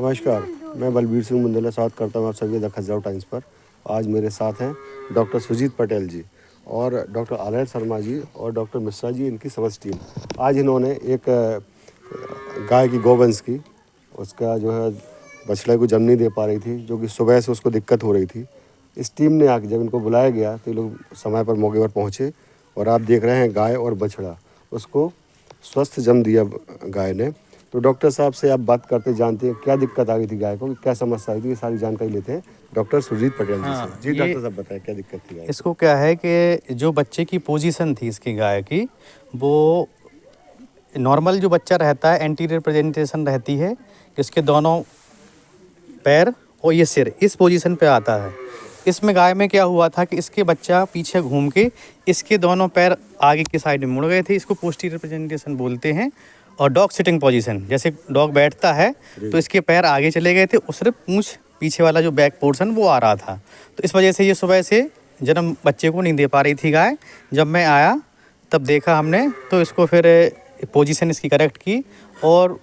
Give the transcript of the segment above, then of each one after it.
नमस्कार, मैं बलबीर सिंह मुंदला स्वागत करता हूँ आप सभी द खजराव टाइम्स पर। आज मेरे साथ हैं डॉक्टर सुजीत पटेल जी और डॉक्टर आलय शर्मा जी और डॉक्टर मिश्रा जी, इनकी समस्त टीम। आज इन्होंने एक गाय की गौवंश की, उसका जो है बछड़े को जन्म नहीं दे पा रही थी, जो कि सुबह से उसको दिक्कत हो रही थी। इस टीम ने आके जब इनको बुलाया गया तो ये लोग समय पर मौके पर पहुँचे और आप देख रहे हैं गाय और बछड़ा, उसको स्वस्थ जन्म दिया गाय ने। तो डॉक्टर साहब से आप बात करते जानते हैं क्या दिक्कत आ गई थी गाय को, क्या समस्या आई थी, ये सारी जानकारी लेते हैं डॉक्टर सुजीत पटेल जी से। जी डॉक्टर साहब बताएं क्या दिक्कत थी गाय को? इसको क्या है कि जो बच्चे की पोजीशन थी इसकी गाय की, वो नॉर्मल जो बच्चा रहता है एंटीरियर प्रेजेंटेशन रहती है कि इसके दोनों पैर और ये सिर इस पोजीशन पे आता है। इसमें गाय में क्या हुआ था कि इसके बच्चा पीछे घूम के इसके दोनों पैर आगे की साइड में मुड़ गए थे। इसको पोस्टीरियर प्रेजेंटेशन बोलते हैं। और डॉग सिटिंग पोजीशन, जैसे डॉग बैठता है तो इसके पैर आगे चले गए थे और सिर्फ पूंछ पीछे वाला जो बैक पोर्शन वो आ रहा था। तो इस वजह से ये सुबह से जन्म बच्चे को नहीं दे पा रही थी गाय। जब मैं आया तब देखा हमने, तो इसको फिर पोजीशन इसकी करेक्ट की और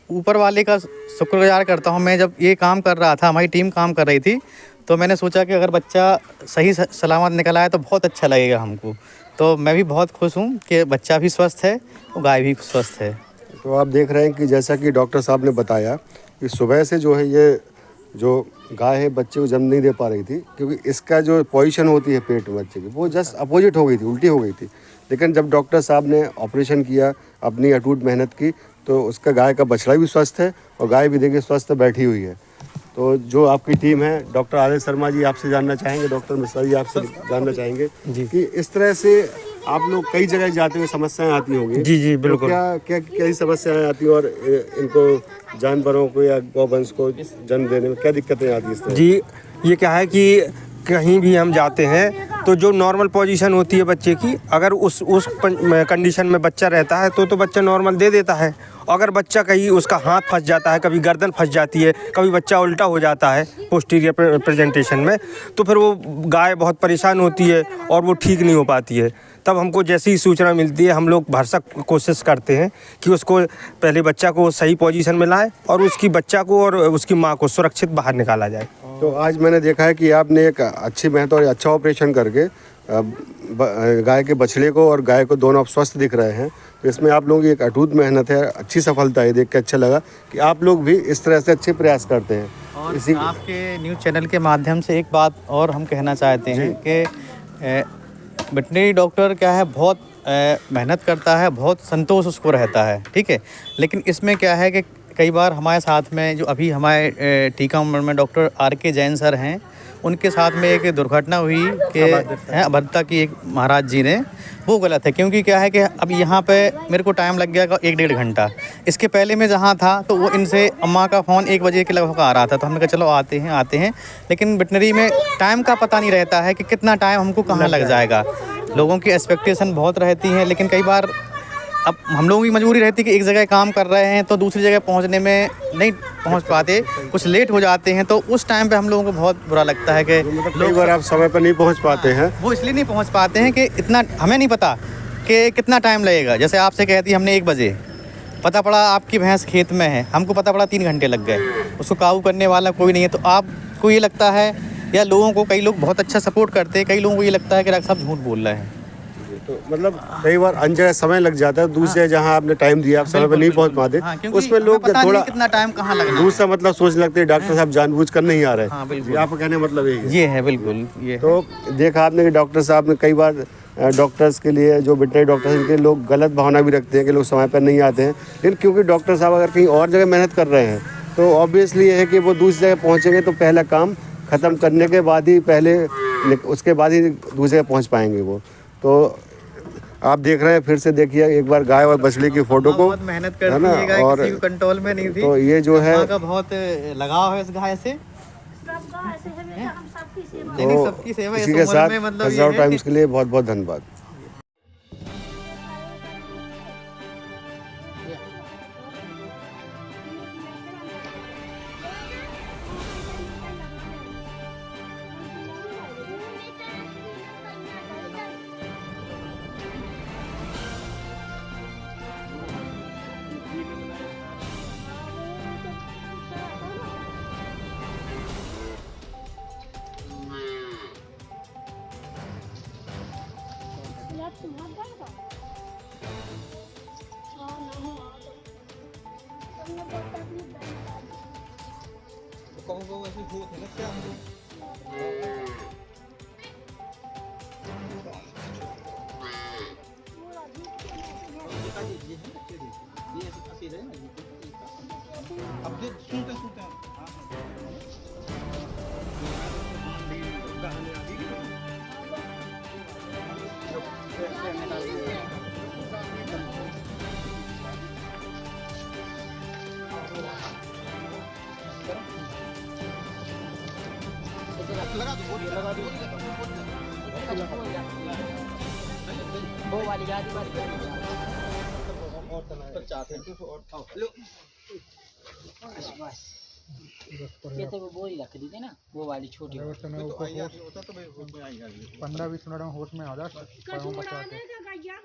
ऊपर वाले का शुक्रगुजार करता हूँ। मैं जब ये काम कर रहा था, हमारी टीम काम कर रही थी, तो मैंने सोचा कि अगर बच्चा सही सलामत निकल आए तो बहुत अच्छा लगेगा हमको। तो मैं भी बहुत खुश हूँ कि बच्चा भी स्वस्थ है और गाय भी स्वस्थ है। तो आप देख रहे हैं कि जैसा कि डॉक्टर साहब ने बताया कि सुबह से जो है ये जो गाय है बच्चे को जन्म नहीं दे पा रही थी, क्योंकि इसका जो पोजीशन होती है पेट में बच्चे की वो जस्ट अपोजिट हो गई थी, उल्टी हो गई थी। लेकिन जब डॉक्टर साहब ने ऑपरेशन किया, अपनी अटूट मेहनत की, तो उसका गाय का बछड़ा भी स्वस्थ है और गाय भी देखिए स्वस्थ बैठी हुई है। तो जो आपकी टीम है, डॉक्टर आलय शर्मा जी आपसे जानना चाहेंगे, डॉक्टर मिश्रा जी आपसे जानना चाहेंगे कि इस तरह से आप लोग कई जगह जाते हुए समस्याएं आती होंगी। जी बिल्कुल। तो क्या समस्याएं आती हैं और इनको जानवरों को या गौवंश को जन्म देने में क्या दिक्कतें आती हैं इस तरह? जी, ये क्या है कि कहीं भी हम जाते हैं तो जो नॉर्मल पोजीशन होती है बच्चे की, अगर उस कंडीशन में बच्चा रहता है तो बच्चा नॉर्मल दे देता है। अगर बच्चा कहीं उसका हाथ फंस जाता है, कभी गर्दन फंस जाती है, कभी बच्चा उल्टा हो जाता है पोस्टीरियर प्रेजेंटेशन में, तो फिर वो गाय बहुत परेशान होती है और वो ठीक नहीं हो पाती है। तब हमको जैसी ही सूचना मिलती है, हम लोग भरसक कोशिश करते हैं कि उसको पहले बच्चा को सही पोजीशन में लाएं और उसकी बच्चा को और उसकी माँ को सुरक्षित बाहर निकाला जाए। तो आज मैंने देखा है कि आपने एक अच्छी मेहनत और अच्छा ऑपरेशन करके गाय के बछड़े को और गाय को दोनों आप स्वस्थ दिख रहे हैं। तो इसमें आप लोगों की एक अटूट मेहनत है, अच्छी सफलता है। देख के अच्छा लगा कि आप लोग भी इस तरह से अच्छे प्रयास करते हैं। और आपके न्यूज़ चैनल के माध्यम से एक बात और हम कहना चाहते हैं कि वेटनरी डॉक्टर क्या है, बहुत मेहनत करता है, बहुत संतोष उसको रहता है, ठीक है। लेकिन इसमें क्या है कि कई बार हमारे साथ में जो अभी हमारे टीका उम्र में डॉक्टर RK जैन सर हैं, उनके साथ में एक दुर्घटना हुई कि अभद्रता की एक महाराज जी ने, वो गलत है। क्योंकि क्या है कि अब यहाँ पे मेरे को टाइम लग गया 1-1.5 घंटा। इसके पहले मैं जहाँ था तो वो इनसे अम्मा का फ़ोन 1 बजे के लगभग आ रहा था, तो हमने कहा चलो आते हैं। लेकिन वेटनरी में टाइम का पता नहीं रहता है कि कितना टाइम हमको कहाँ लग जाएगा। लोगों की एक्सपेक्टेशन बहुत रहती हैं, लेकिन कई बार अब हम लोगों की मजबूरी रहती है कि एक जगह काम कर रहे हैं तो दूसरी जगह पहुंचने में नहीं पहुंच पाते, कुछ लेट हो जाते हैं। तो उस टाइम पे हम लोगों को बहुत बुरा लगता है कि कई बार आप समय पर नहीं पहुंच पाते हैं। वो इसलिए नहीं पहुंच पाते हैं कि इतना हमें नहीं पता कि कितना टाइम लगेगा। जैसे आपसे कहती हमने 1 बजे, पता पड़ा आपकी भैंस खेत में है, हमको पता पड़ा 3 घंटे लग गए, उसको काबू करने वाला कोई नहीं है। तो आपको ये लगता है, या लोगों को, कई लोग बहुत अच्छा सपोर्ट करते हैं, कई लोगों को ये लगता है कि डॉक्टर साहब झूठ बोल रहे हैं। तो मतलब कई बार अन्य जगह समय लग जाता है, दूसरे जगह आपने टाइम दिया, आप समय पर नहीं पहुंच पाते। उसमें लोग थोड़ा कितना टाइम कहाँ लगना, दूसरा मतलब सोचने लगते हैं डॉक्टर साहब जानबूझ कर नहीं आ रहे। हाँ, बिल्कुल। आपका कहने का मतलब ये है बिल्कुल ये। तो देखा आपने कि डॉक्टर साहब ने कई बार डॉक्टर्स के लिए, जो वेटनरी डॉक्टर्स हैं, इनके लोग गलत भावना भी रखते हैं कि लोग समय पर नहीं आते हैं। लेकिन क्योंकि डॉक्टर साहब अगर कहीं और जगह मेहनत कर रहे हैं तो ऑब्वियसली ये है कि वो दूसरी जगह पहुँचेंगे तो पहला काम ख़त्म करने के बाद ही उसके बाद ही दूसरी जगह पहुँच पाएंगे वो। तो आप देख रहे हैं, फिर से देखिए एक बार गाय और बछड़े की फोटो को, बहुत मेहनत करती है गाय, और किसी को कंट्रोल में नहीं थी। तो ये जो है का बहुत लगाव है इस गाय से, तो सबकी सेवा इसी के साथ खजराव टाइम्स के लिए बहुत बहुत धन्यवाद। यार तुम्हारा का हाँ नहीं आ तो तुमने बहुत तकलीफ दी तो कहो ऐसे होते ना क्या पूरा जीत के ये है बच्चे देखिए ये ऐसे फंसे रहे ना अब जो सुनते लगा दो वो वाली याद वाली और चाहते हैं तो और खाओ लो बस ये तो वो बोरी रख दी थी ना वो वाली छोटी तो आई होता तो भाई होश में आई 15-20 मिनट में होश में आ जा कछु उड़ाने का गया